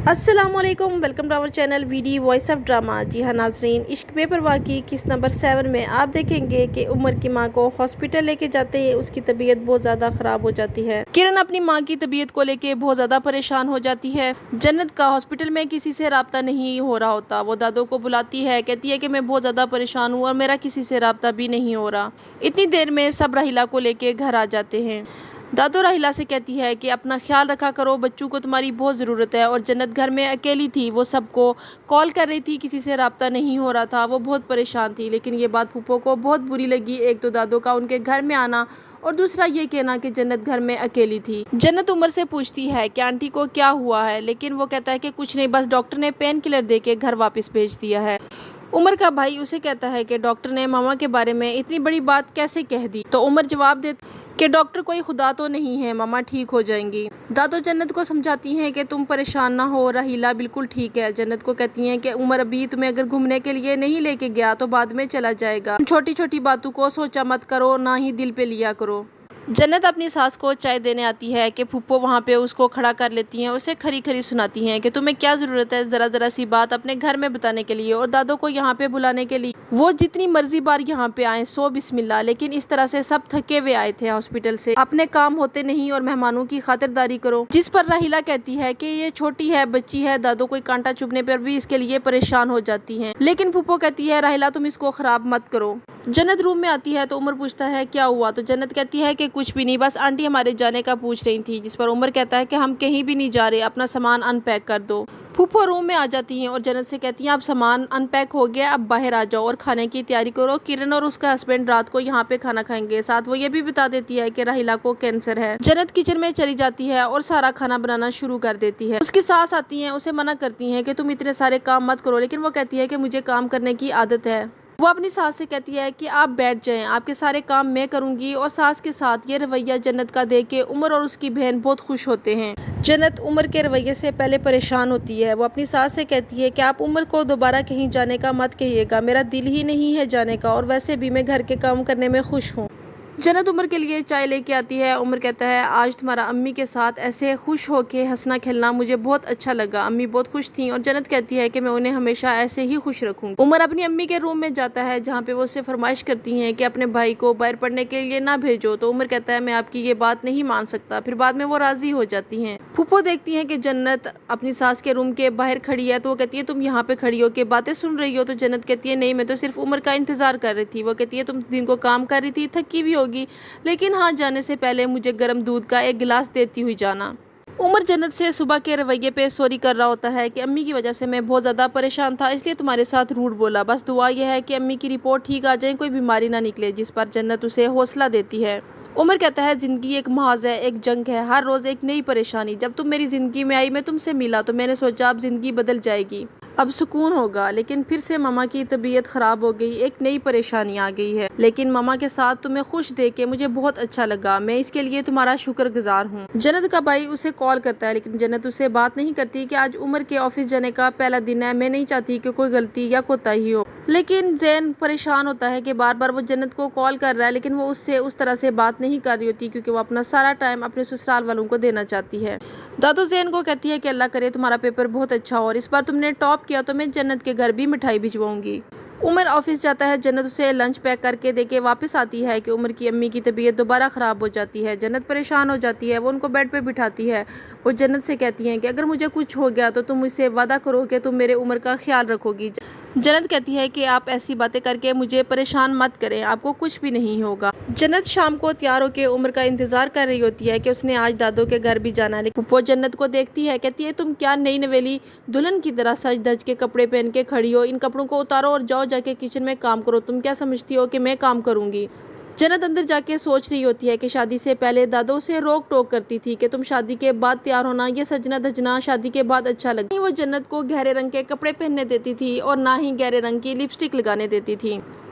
السلام علیکم، welcome to our channel V D voice of drama. جی ہاں ناظرین، عشق بے پرواہ کی قسط نمبر 7 میں آپ دیکھیں گے کہ عمر کی ماں کو ہاسپٹل لے کے جاتے ہیں، اس کی طبیعت بہت زیادہ خراب ہو جاتی ہے۔ کرن اپنی ماں کی طبیعت کو لے کے بہت زیادہ پریشان ہو جاتی ہے۔ جنت کا ہاسپٹل میں کسی سے رابطہ نہیں ہو رہا ہوتا، وہ دادو کو بلاتی ہے، کہتی ہے کہ میں بہت زیادہ پریشان ہوں اور میرا کسی سے رابطہ بھی نہیں ہو رہا۔ اتنی دیر میں سب راحیلہ کو لے کے گھر آ جاتے ہیں۔ دادو راحیلہ سے کہتی ہے کہ اپنا خیال رکھا کرو، بچوں کو تمہاری بہت ضرورت ہے۔ اور جنت گھر میں اکیلی تھی، وہ سب کو کال کر رہی تھی، کسی سے رابطہ نہیں ہو رہا تھا، وہ بہت پریشان تھی۔ لیکن یہ بات پھوپھو کو بہت بری لگی، ایک تو دادو کا ان کے گھر میں آنا اور دوسرا یہ کہنا کہ جنت گھر میں اکیلی تھی۔ جنت عمر سے پوچھتی ہے کہ آنٹی کو کیا ہوا ہے، لیکن وہ کہتا ہے کہ کچھ نہیں، بس ڈاکٹر نے پین کلر دے کے گھر واپس بھیج دیا ہے۔ عمر کا بھائی اسے کہتا ہے کہ ڈاکٹر نے ماما کے بارے میں اتنی بڑی بات کیسے کہہ دی، تو عمر جواب دیتا کہ ڈاکٹر کوئی خدا تو نہیں ہے، ماما ٹھیک ہو جائیں گی۔ دادو جنت کو سمجھاتی ہیں کہ تم پریشان نہ ہو، راحیلہ بالکل ٹھیک ہے۔ جنت کو کہتی ہیں کہ عمر ابھی تمہیں اگر گھومنے کے لیے نہیں لے کے گیا تو بعد میں چلا جائے گا، چھوٹی چھوٹی باتوں کو سوچا مت کرو، نہ ہی دل پہ لیا کرو۔ جنت اپنی ساس کو چائے دینے آتی ہے کہ پھوپھو وہاں پہ اس کو کھڑا کر لیتی ہیں، اسے کھری کھری سناتی ہیں کہ تمہیں کیا ضرورت ہے ذرا ذرا سی بات اپنے گھر میں بتانے کے لیے اور دادو کو یہاں پہ بلانے کے لیے۔ وہ جتنی مرضی بار یہاں پہ آئیں، سو بسم اللہ، لیکن اس طرح سے سب تھکے ہوئے آئے تھے ہاسپٹل سے، اپنے کام ہوتے نہیں اور مہمانوں کی خاطرداری کرو۔ جس پر راحیلہ کہتی ہے کہ یہ چھوٹی ہے، بچی ہے، دادو کوئی کانٹا چبھنے پر بھی اس کے لیے پریشان ہو جاتی ہیں، لیکن پھوپھو کہتی ہے راحیلہ تم اس کو خراب مت کرو۔ جنت روم میں آتی ہے تو عمر پوچھتا ہے کیا ہوا، تو جنت کہتی ہے کہ کچھ بھی نہیں، بس آنٹی ہمارے جانے کا پوچھ رہی تھی۔ جس پر عمر کہتا ہے کہ ہم کہیں بھی نہیں جا رہے، اپنا سامان ان پیک کر دو۔ پھوپھو روم میں آ جاتی ہیں اور جنت سے کہتی ہیں اب سامان ان پیک ہو گیا، اب باہر آ جاؤ اور کھانے کی تیاری کرو، کرن اور اس کا ہسبینڈ رات کو یہاں پہ کھانا کھائیں گے۔ ساتھ وہ یہ بھی بتا دیتی ہے کہ راحیلہ کو کینسر ہے۔ جنت کچن میں چلی جاتی ہے اور سارا کھانا بنانا شروع کر دیتی ہے۔ اس کی ساس آتی ہیں، اسے منع کرتی ہیں کہ تم اتنے سارے کام مت کرو، لیکن وہ کہتی ہے کہ مجھے کام کرنے کی عادت ہے۔ وہ اپنی ساس سے کہتی ہے کہ آپ بیٹھ جائیں، آپ کے سارے کام میں کروں گی۔ اور ساس کے ساتھ یہ رویہ جنت کا دیکھ کے عمر اور اس کی بہن بہت خوش ہوتے ہیں۔ جنت عمر کے رویے سے پہلے پریشان ہوتی ہے، وہ اپنی ساس سے کہتی ہے کہ آپ عمر کو دوبارہ کہیں جانے کا مت کہیے گا، میرا دل ہی نہیں ہے جانے کا، اور ویسے بھی میں گھر کے کام کرنے میں خوش ہوں۔ جنت عمر کے لیے چائے لے کے آتی ہے۔ عمر کہتا ہے آج تمہارا امی کے ساتھ ایسے خوش ہو کے ہنسنا کھیلنا مجھے بہت اچھا لگا، امی بہت خوش تھیں۔ اور جنت کہتی ہے کہ میں انہیں ہمیشہ ایسے ہی خوش رکھوں گی۔ عمر اپنی امی کے روم میں جاتا ہے جہاں پہ وہ اس سے فرمائش کرتی ہیں کہ اپنے بھائی کو باہر پڑھنے کے لیے نہ بھیجو، تو عمر کہتا ہے میں آپ کی یہ بات نہیں مان سکتا، پھر بعد میں وہ راضی ہو جاتی ہیں۔ پھوپھو دیکھتی ہیں کہ جنت اپنی ساس کے روم کے باہر کھڑی ہے، تو وہ کہتی ہے تم یہاں پہ کھڑی ہو کے باتیں سن رہی ہو، تو جنت کہتی ہے نہیں، میں تو صرف عمر کا انتظار کر رہی تھی۔ وہ کہتی ہے تم دن کو کام کر رہی تھی، تھکی بھی ہوگی، لیکن ہاں جانے سے پہلے مجھے گرم دودھ کا ایک گلاس دیتی ہوئی جانا۔ عمر جنت سے صبح کے رویے پہ سوری کر رہا ہوتا ہے کہ امی کی وجہ سے میں بہت زیادہ پریشان تھا، اس لیے تمہارے ساتھ روڈ بولا، بس دعا یہ ہے کہ امی کی رپورٹ ٹھیک آ جائیں، کوئی بیماری نہ نکلے۔ جس پر جنت اسے حوصلہ دیتی ہے۔ عمر کہتا ہے زندگی ایک محاذ ہے، ایک جنگ ہے، ہر روز ایک نئی پریشانی۔ جب تم میری زندگی میں آئی، میں تم سے ملا تو میں نے سوچا اب زندگی بدل جائے گی، اب سکون ہوگا، لیکن پھر سے ماما کی طبیعت خراب ہو گئی، ایک نئی پریشانی آ گئی ہے، لیکن ماما کے ساتھ تمہیں خوش دیکھ کے مجھے بہت اچھا لگا، میں اس کے لیے تمہارا شکر گزار ہوں۔ جنت کا بھائی اسے کال کرتا ہے، لیکن جنت اسے بات نہیں کرتی کہ آج عمر کے آفس جانے کا پہلا دن ہے، میں نہیں چاہتی کہ کوئی غلطی یا کوتاہی ہو۔ لیکن زین پریشان ہوتا ہے کہ بار بار وہ جنت کو کال کر رہا ہے، لیکن وہ اس سے اس طرح سے بات نہیں کر رہی ہوتی، کیونکہ وہ اپنا سارا ٹائم اپنے سسرال والوں کو دینا چاہتی ہے۔ دادو زین کو کہتی ہے کہ اللہ کرے تمہارا پیپر بہت اچھا ہو، اور اس بار تم نے ٹاپ کیا تو میں جنت کے گھر بھی مٹھائی بھجواؤں گی۔ عمر آفس جاتا ہے، جنت اسے لنچ پیک کر کے دے کے واپس آتی ہے کہ عمر کی امی کی طبیعت دوبارہ خراب ہو جاتی ہے۔ جنت پریشان ہو جاتی ہے، وہ ان کو بیڈ پہ بٹھاتی ہے۔ وہ جنت سے کہتی ہیں کہ اگر مجھے کچھ ہو گیا تو تم مجھ سے وعدہ کرو کہ تم میرے عمر کا خیال رکھو گی۔ جنت کہتی ہے کہ آپ ایسی باتیں کر کے مجھے پریشان مت کریں، آپ کو کچھ بھی نہیں ہوگا۔ جنت شام کو تیار ہو کے عمر کا انتظار کر رہی ہوتی ہے کہ اس نے آج دادو کے گھر بھی جانا ہے۔ پھوپھو جنت کو دیکھتی ہے، کہتی ہے تم کیا نئی نویلی دلہن کی طرح سج دھج کے کپڑے پہن کے کھڑی ہو، ان کپڑوں کو اتارو اور جاؤ جا کے کچن میں کام کرو، تم کیا سمجھتی ہو کہ میں کام کروں گی؟ جنت اندر جا کے سوچ رہی ہوتی ہے کہ شادی سے پہلے دادو سے روک ٹوک کرتی تھی کہ تم شادی کے بعد تیار ہونا، یہ سجنا دھجنا شادی کے بعد اچھا لگتا ہے۔ وہ جنت کو گہرے رنگ کے کپڑے پہننے دیتی تھی اور نہ ہی گہرے رنگ کی لپسٹک لگانے دیتی تھی۔